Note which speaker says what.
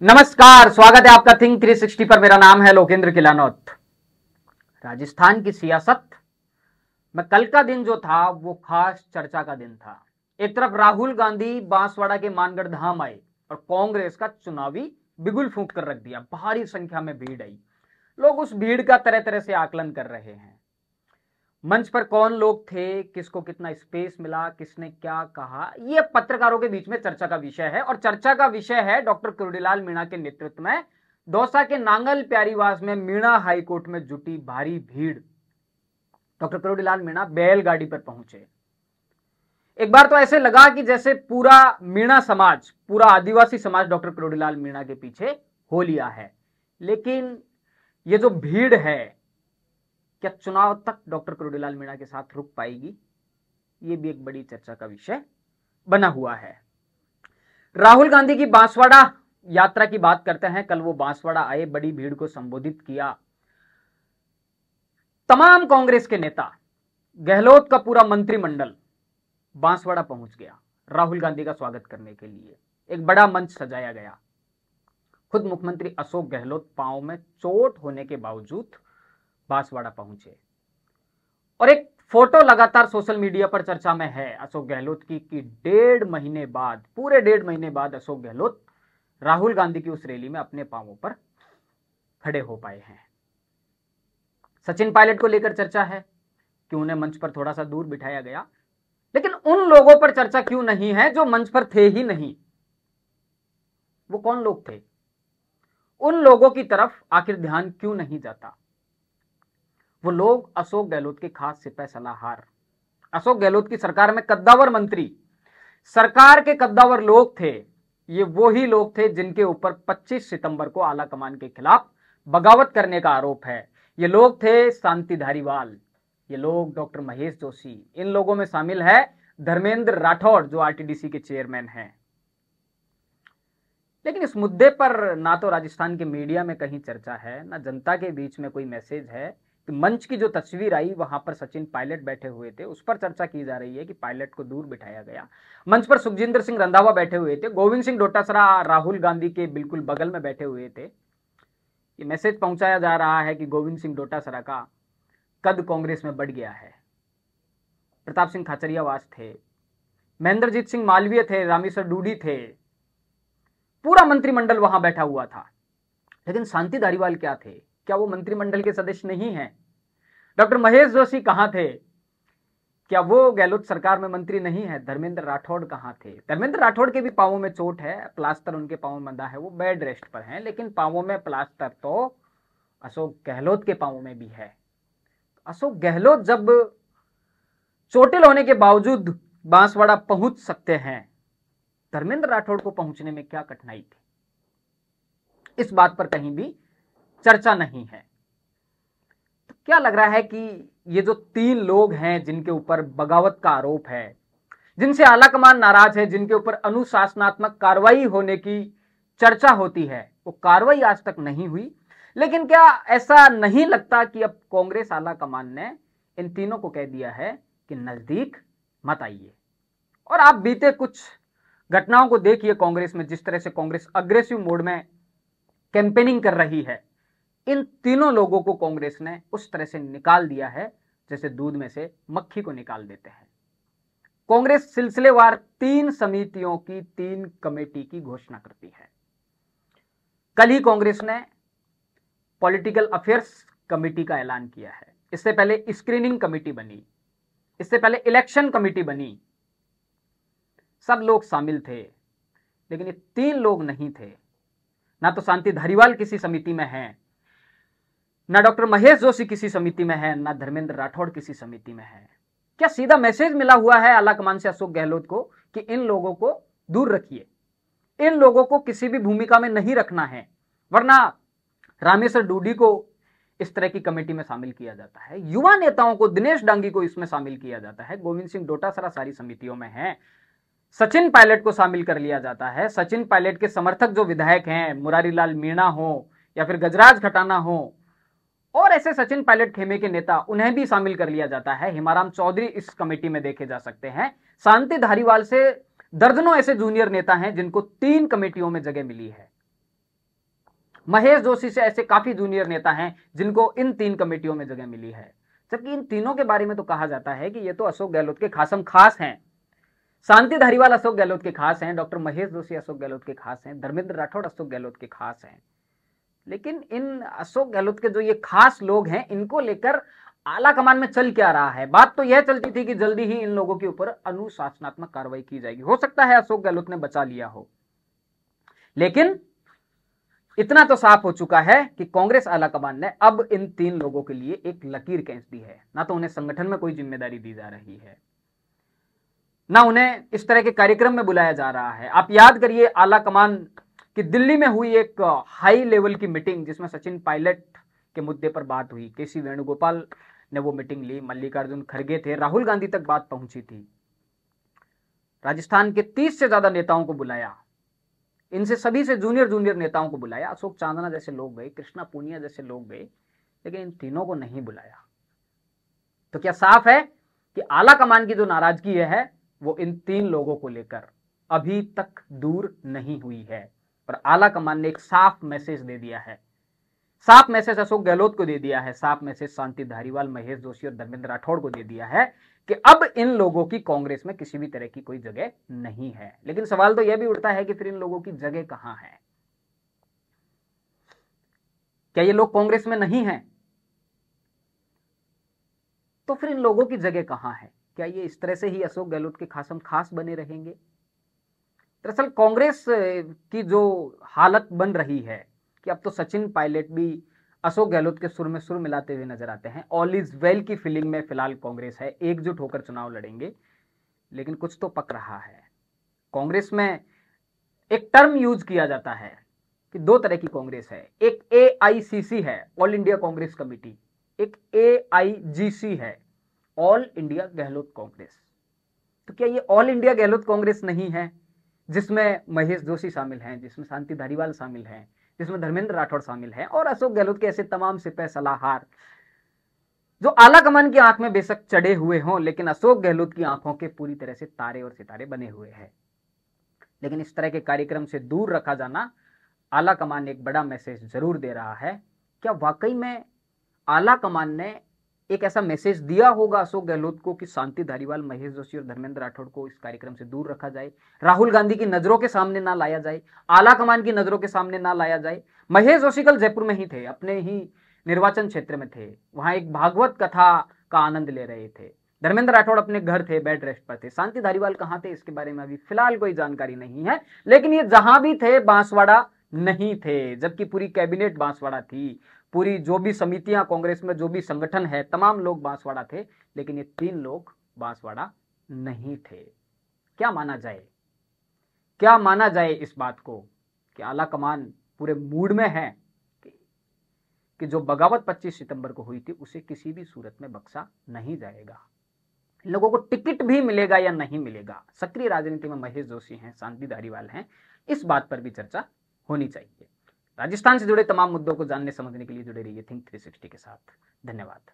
Speaker 1: नमस्कार, स्वागत है आपका थिंक 360 पर। मेरा नाम है लोकेंद्र किलानौत। राजस्थान की सियासत में कल का दिन जो था वो खास चर्चा का दिन था। एक तरफ राहुल गांधी बांसवाड़ा के मानगढ़ धाम आए और कांग्रेस का चुनावी बिगुल फूंक कर रख दिया। भारी संख्या में भीड़ आई। लोग उस भीड़ का तरह तरह से आकलन कर रहे हैं। मंच पर कौन लोग थे, किसको कितना स्पेस मिला, किसने क्या कहा, यह पत्रकारों के बीच में चर्चा का विषय है। और चर्चा का विषय है डॉक्टर किरोड़ीलाल मीणा के नेतृत्व में दौसा के नांगल प्यारीवास में मीणा हाईकोर्ट में जुटी भारी भीड़। डॉक्टर किरोड़ीलाल मीणा बैलगाड़ी पर पहुंचे। एक बार तो ऐसे लगा कि जैसे पूरा मीणा समाज, पूरा आदिवासी समाज डॉक्टर किरोड़ीलाल मीणा के पीछे हो लिया है। लेकिन ये जो भीड़ है, क्या चुनाव तक डॉक्टर किरोड़ीलाल मीणा के साथ रुक पाएगी? ये भी एक बड़ी चर्चा का विषय बना हुआ है। राहुल गांधी की बांसवाड़ा यात्रा की बात करते हैं। कल वो बांसवाड़ा आए, बड़ी भीड़ को संबोधित किया। तमाम कांग्रेस के नेता, गहलोत का पूरा मंत्रिमंडल बांसवाड़ा पहुंच गया राहुल गांधी का स्वागत करने के लिए। एक बड़ा मंच सजाया गया। खुद मुख्यमंत्री अशोक गहलोत पांव में चोट होने के बावजूद बांसवाड़ा पहुंचे। और एक फोटो लगातार सोशल मीडिया पर चर्चा में है अशोक गहलोत की कि पूरे डेढ़ महीने बाद अशोक गहलोत राहुल गांधी की उस रैली में अपने पांवों पर खड़े हो पाए हैं। सचिन पायलट को लेकर चर्चा है कि उन्हें मंच पर थोड़ा सा दूर बिठाया गया। लेकिन उन लोगों पर चर्चा क्यों नहीं है जो मंच पर थे ही नहीं? वो कौन लोग थे? उन लोगों की तरफ आखिर ध्यान क्यों नहीं जाता? वो लोग अशोक गहलोत के खास सिपह सलाहकार, अशोक गहलोत की सरकार में कद्दावर मंत्री, सरकार के कद्दावर लोग थे। ये वो ही लोग थे जिनके ऊपर 25 सितंबर को आला कमान के खिलाफ बगावत करने का आरोप है। ये लोग थे शांति धारीवाल, ये लोग डॉक्टर महेश जोशी, इन लोगों में शामिल है धर्मेंद्र राठौड़ जो आरटीडीसी के चेयरमैन हैं। लेकिन इस मुद्दे पर ना तो राजस्थान के मीडिया में कहीं चर्चा है, ना जनता के बीच में कोई मैसेज है। मंच की जो तस्वीर आई, वहां पर सचिन पायलट बैठे हुए थे, उस पर चर्चा की जा रही है कि पायलट को दूर बिठाया गया। मंच पर सुखजिंदर सिंह रंधावा बैठे हुए थे, गोविंद सिंह डोटासरा राहुल गांधी के बिल्कुल बगल में बैठे हुए थे। ये मैसेज पहुंचाया जा रहा है कि गोविंद सिंह डोटासरा का कद कांग्रेस में बढ़ गया है। प्रताप सिंह खाचरियावास थे, महेंद्रजीत सिंह मालवीय थे, रामेश्वर डूडी थे, पूरा मंत्रिमंडल वहां बैठा हुआ था। लेकिन शांति धारीवाल क्या थे? क्या वो मंत्रिमंडल के सदस्य नहीं हैं? डॉक्टर महेश जोशी कहां थे? क्या वो गहलोत सरकार में मंत्री नहीं है? धर्मेंद्र राठौड़ कहां थे? धर्मेंद्र राठौड़ के भी पांवों में चोट है, प्लास्टर उनके पांवों में बंधा है, वो बेड रेस्ट पर हैं। लेकिन पांवों में प्लास्टर तो अशोक गहलोत के पांवों में भी है। अशोक गहलोत जब चोटिल होने के बावजूद बांसवाड़ा पहुंच सकते हैं, धर्मेंद्र राठौड़ को पहुंचने में क्या कठिनाई थी? इस बात पर कहीं भी चर्चा नहीं है। तो क्या लग रहा है कि ये जो 3 लोग हैं जिनके ऊपर बगावत का आरोप है, जिनसे आलाकमान नाराज है, जिनके ऊपर अनुशासनात्मक कार्रवाई होने की चर्चा होती है, वो कार्रवाई आज तक नहीं हुई। लेकिन क्या ऐसा नहीं लगता कि अब कांग्रेस आलाकमान ने इन तीनों को कह दिया है कि नजदीक मत आइए? और आप बीते कुछ घटनाओं को देखिए कांग्रेस में, जिस तरह से कांग्रेस अग्रेसिव मोड में कैंपेनिंग कर रही है। इन तीनों लोगों को कांग्रेस ने उस तरह से निकाल दिया है जैसे दूध में से मक्खी को निकाल देते हैं। कांग्रेस सिलसिलेवार 3 समितियों की 3 कमेटी की घोषणा करती है। कल ही कांग्रेस ने पॉलिटिकल अफेयर्स कमेटी का ऐलान किया है। इससे पहले स्क्रीनिंग कमेटी बनी, इससे पहले इलेक्शन कमेटी बनी। सब लोग शामिल थे, लेकिन ये 3 लोग नहीं थे। ना तो शांति धारीवाल किसी समिति में है, ना डॉक्टर महेश जोशी किसी समिति में है, ना धर्मेंद्र राठौड़ किसी समिति में है। क्या सीधा मैसेज मिला हुआ है आलाकमान से अशोक गहलोत को कि इन लोगों को दूर रखिए, इन लोगों को किसी भी भूमिका में नहीं रखना है? वरना रामेश्वर डूडी को इस तरह की कमेटी में शामिल किया जाता है, युवा नेताओं को, दिनेश डांगी को इसमें शामिल किया जाता है, गोविंद सिंह डोटासरा सारी समितियों में है, सचिन पायलट को शामिल कर लिया जाता है। सचिन पायलट के समर्थक जो विधायक हैं, मुरारी लाल मीणा हो या फिर गजराज खटाना हो, और ऐसे सचिन पायलट खेमे के नेता, उन्हें भी शामिल कर लिया जाता है। हिमाराम चौधरी इस कमेटी में देखे जा सकते हैं। शांति धारीवाल से दर्जनों ऐसे जूनियर नेता हैं जिनको 3 कमेटियों में जगह मिली है। महेश जोशी से ऐसे काफी जूनियर नेता हैं जिनको इन 3 कमेटियों में जगह मिली है। जबकि इन तीनों के बारे में तो कहा जाता है कि ये तो अशोक गहलोत के खासम खास हैं। शांति धारीवाल अशोक गहलोत के खास हैं, डॉक्टर महेश जोशी अशोक गहलोत के खास हैं, धर्मेंद्र राठौड़ अशोक गहलोत के खास हैं। लेकिन इन अशोक गहलोत के जो ये खास लोग हैं, इनको लेकर आला कमान में चल क्या रहा है? बात तो यह चलती थी कि जल्दी ही इन लोगों के ऊपर अनुशासनात्मक कार्रवाई की जाएगी। हो सकता है अशोक गहलोत ने बचा लिया हो, लेकिन इतना तो साफ हो चुका है कि कांग्रेस आला कमान ने अब इन 3 लोगों के लिए एक लकीर खींच दी है। ना तो उन्हें संगठन में कोई जिम्मेदारी दी जा रही है, ना उन्हें इस तरह के कार्यक्रम में बुलाया जा रहा है। आप याद करिए आला कमान की दिल्ली में हुई एक हाई लेवल की मीटिंग, जिसमें सचिन पायलट के मुद्दे पर बात हुई। केसी वेणुगोपाल ने वो मीटिंग ली, मल्लिकार्जुन खड़गे थे, राहुल गांधी तक बात पहुंची थी। राजस्थान के 30 से ज्यादा नेताओं को बुलाया, इनसे सभी से जूनियर नेताओं को बुलाया। अशोक चांदना जैसे लोग गए, कृष्णा पूनिया जैसे लोग गए, लेकिन इन तीनों को नहीं बुलाया। तो क्या साफ है कि आला कमान की जो नाराजगी है वो इन 3 लोगों को लेकर अभी तक दूर नहीं हुई है। पर आला कमान ने एक साफ मैसेज दे दिया है, साफ मैसेज अशोक गहलोत को दे दिया है, साफ मैसेज शांति धारीवाल, महेश जोशी और धर्मेंद्र राठौड़ को दे दिया है कि अब इन लोगों की कांग्रेस में किसी भी तरह की कोई जगह नहीं है। लेकिन सवाल तो यह भी उठता है कि फिर इन लोगों की जगह कहां है? क्या ये लोग कांग्रेस में नहीं है? तो फिर इन लोगों की जगह कहां है? क्या ये इस तरह से ही अशोक गहलोत के खासम खास बने रहेंगे? दरअसल कांग्रेस की जो हालत बन रही है कि अब तो सचिन पायलट भी अशोक गहलोत के सुर में सुर मिलाते हुए नजर आते हैं। ऑल इज वेल की फीलिंग में फिलहाल कांग्रेस है, एकजुट होकर चुनाव लड़ेंगे। लेकिन कुछ तो पक रहा है। कांग्रेस में एक टर्म यूज किया जाता है कि 2 तरह की कांग्रेस है। एक AICC है, ऑल इंडिया कांग्रेस कमेटी, एक AIGC है, ऑल इंडिया गहलोत कांग्रेस। तो क्या ये ऑल इंडिया गहलोत कांग्रेस नहीं है, जिसमें महेश जोशी शामिल हैं, जिसमें शांति धारीवाल शामिल हैं, जिसमें धर्मेंद्र राठौड़ शामिल हैं और अशोक गहलोत के ऐसे तमाम सिपह सलाहकार जो आला कमान की आंख में बेशक चढ़े हुए हों, लेकिन अशोक गहलोत की आंखों के पूरी तरह से तारे और सितारे बने हुए हैं। लेकिन इस तरह के कार्यक्रम से दूर रखा जाना, आला कमान एक बड़ा मैसेज जरूर दे रहा है। क्या वाकई में आला कमान ने एक ऐसा मैसेज दिया होगा अशोक गहलोत को कि शांति धारीवाल, महेश जोशी और धर्मेंद्र राठौड़ को इस कार्यक्रम से दूर रखा जाए, राहुल गांधी की नजरों के सामने ना लाया जाए, आला कमान की नजरों के सामने ना लाया जाए? महेश जोशी कल जयपुर में ही थे, अपने ही निर्वाचन क्षेत्र में थे, वहां एक भागवत कथा का आनंद ले रहे थे। धर्मेंद्र राठौड़ अपने घर थे, बेड रेस्ट पर थे। शांति धारीवाल कहां थे, इसके बारे में अभी फिलहाल कोई जानकारी नहीं है। लेकिन ये जहां भी थे, बांसवाड़ा नहीं थे, जबकि पूरी कैबिनेट बांसवाड़ा थी, पूरी जो भी समितियां कांग्रेस में, जो भी संगठन है, तमाम लोग बांसवाड़ा थे। लेकिन ये 3 लोग बांसवाड़ा नहीं थे। क्या माना जाए, क्या माना जाए इस बात को कि आला कमान पूरे मूड में है कि जो बगावत 25 सितंबर को हुई थी उसे किसी भी सूरत में बख्शा नहीं जाएगा। इन लोगों को टिकट भी मिलेगा या नहीं मिलेगा, सक्रिय राजनीति में महेश जोशी हैं, शांति धारीवाल हैं, इस बात पर भी चर्चा होनी चाहिए। राजस्थान से जुड़े तमाम मुद्दों को जानने समझने के लिए जुड़े रहिए थिंक 360 के साथ। धन्यवाद।